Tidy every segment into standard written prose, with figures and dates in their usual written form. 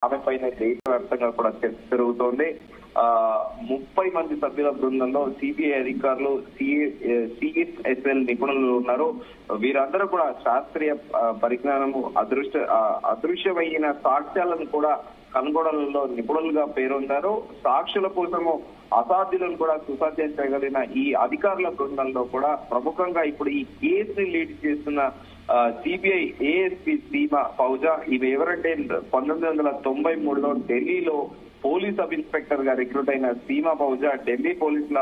ఆమె పైన దేశవ్యాప్తంగా కూడా చర్చ జరుగుతోంది. 30 మంది సభ్యుల బృందంలో సిబిఐ అధికారులు, సిఎస్ఎస్ఎల్ నిపుణులు ఉన్నారు. వీరందరూ కూడా శాస్త్రీయ పరిజ్ఞానము, అదృశ్యమైన సాక్ష్యాలను కూడా కనుగొనడంలో నిపుణులుగా పేరొందారు. సాక్షుల కోసము అసాధ్యులను కూడా సుసాధ్యం చేయగలిగిన ఈ అధికారుల బృందంలో కూడా ప్రముఖంగా ఇప్పుడు ఈ కేసుని లీడ్ చేస్తున్న సిబిఐ ఏఎస్పీ సీమా పౌజా. ఇవి ఎవరంటే 1993లో ఢిల్లీలో పోలీస్ సబ్ ఇన్స్పెక్టర్ గా రిక్రూట్ అయిన సీమా పౌజా ఢిల్లీ పోలీసుల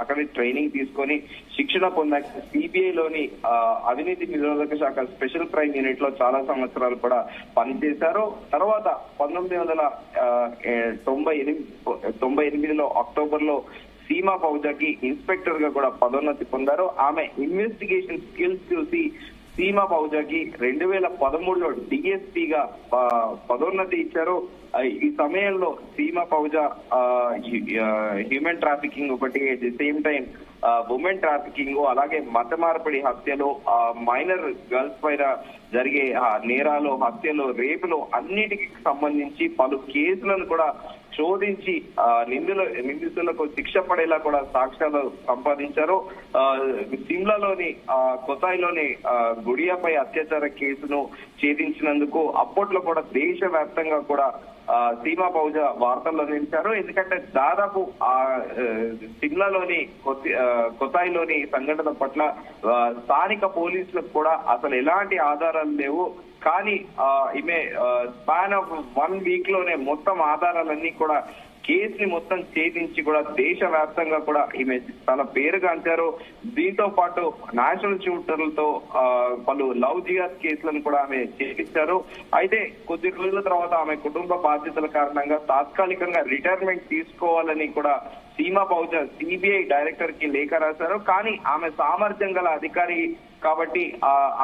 అక్కడి ట్రైనింగ్ తీసుకొని శిక్షణ పొందాక సిబిఐలోని అవినీతి నిరోధక శాఖ స్పెషల్ క్రైమ్ యూనిట్ లో చాలా సంవత్సరాలు కూడా పనిచేశారు. తర్వాత 1998లో అక్టోబర్ లో సీమా పౌజాకి ఇన్స్పెక్టర్ గా కూడా పదోన్నతి పొందారు. ఆమె ఇన్వెస్టిగేషన్ స్కిల్స్ చూసి సీమా పౌజాకి 2013లో డిఎస్పీగా పదోన్నతి ఇచ్చారు. ఈ సమయంలో సీమా పౌజా హ్యూమన్ ట్రాఫికింగ్ ఒకటి, at the same time women trafficking, అలాగే మత మార్పిడి హత్యలు, మైనర్ గర్ల్స్ పైన జరిగే నేరాలు, హత్యలు, రేపులు అన్నిటికి సంబంధించి పలు కేసులను కూడా శోధించి నిందితులకు శిక్ష పడేలా కూడా సాక్ష్యాలు సంపాదించారు. సిమ్లాలోని కొతాయిలోని గుడియాపై అత్యాచార కేసును ఛేదించినందుకు అప్పట్లో కూడా దేశవ్యాప్తంగా కూడా సీమా పౌజా వార్తల్లో నిలిచారు. ఎందుకంటే దాదాపు సిమ్లాలోని కొతాయిలోని సంఘటన పట్ల స్థానిక పోలీసులకు కూడా అసలు ఎలాంటి ఆధారాలు లేవు. కానీ ఈమె స్పాన్ ఆఫ్ 1 వీక్ లోనే మొత్తం ఆధారాలన్నీ కూడా కేసుని మొత్తం ఛేదించి కూడా దేశవ్యాప్తంగా కూడా ఈమె చాలా పేరుగాంచారు. దీంతో పాటు నేషనల్ షూటర్లతో పలు లవ్ జిహాద్ కేసులను కూడా ఆమె ఛేదించారు. అయితే కొద్ది రోజుల తర్వాత ఆమె కుటుంబ బాధ్యతల కారణంగా తాత్కాలికంగా రిటైర్మెంట్ తీసుకోవాలని కూడా సీమా పౌజా సిబిఐ డైరెక్టర్ కి లేఖ రాశారు. కానీ ఆమె సామర్థ్యం గల అధికారి కాబట్టి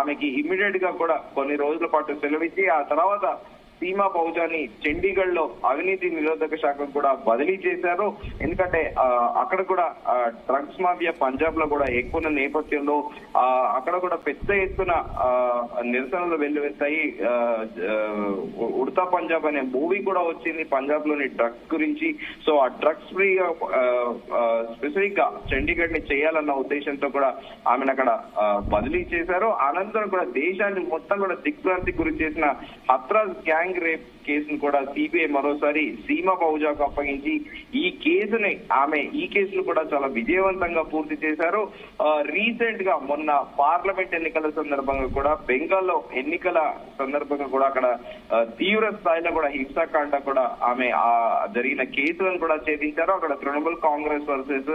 ఆమెకి ఇమ్మీడియట్ గా కూడా కొన్ని రోజుల పాటు సెలవిచ్చి ఆ తర్వాత సీమా పౌజాని చండీగఢ్ లో అవినీతి నిరోధక శాఖకు కూడా బదిలీ చేశారు. ఎందుకంటే అక్కడ కూడా డ్రగ్స్ మాఫియా పంజాబ్ లో కూడా ఎక్కువ నేపథ్యంలో అక్కడ కూడా పెద్ద ఎత్తున నిరసనలు వెల్లువెత్తాయి. ఉడతా పంజాబ్ అనే మూవీ కూడా వచ్చింది పంజాబ్ లోని డ్రగ్స్ గురించి. సో ఆ డ్రగ్స్ ఫ్రీగా స్పెసిఫిక్ గా చండీగఢ్ ని చేయాలన్న ఉద్దేశంతో కూడా ఆమెను అక్కడ బదిలీ చేశారు. అనంతరం కూడా దేశాన్ని మొత్తం కూడా దిగ్భ్రాంతికి గురి చేసిన హత్రాస్ గ్యాంగ్ రేప్ కేసును కూడా సిబిఐ మరోసారి సీమా పౌజాకు అప్పగించి ఈ కేసును కూడా చాలా విజయవంతంగా పూర్తి చేశారు. రీసెంట్ గా మొన్న పార్లమెంట్ ఎన్నికల సందర్భంగా కూడా బెంగాల్లో ఎన్నికల సందర్భంగా కూడా అక్కడ తీవ్ర స్థాయిలో కూడా హింసాకాండ కూడా ఆమె జరిగిన కేసులను కూడా ఛేదించారు. అక్కడ తృణమూల్ కాంగ్రెస్ వర్సెస్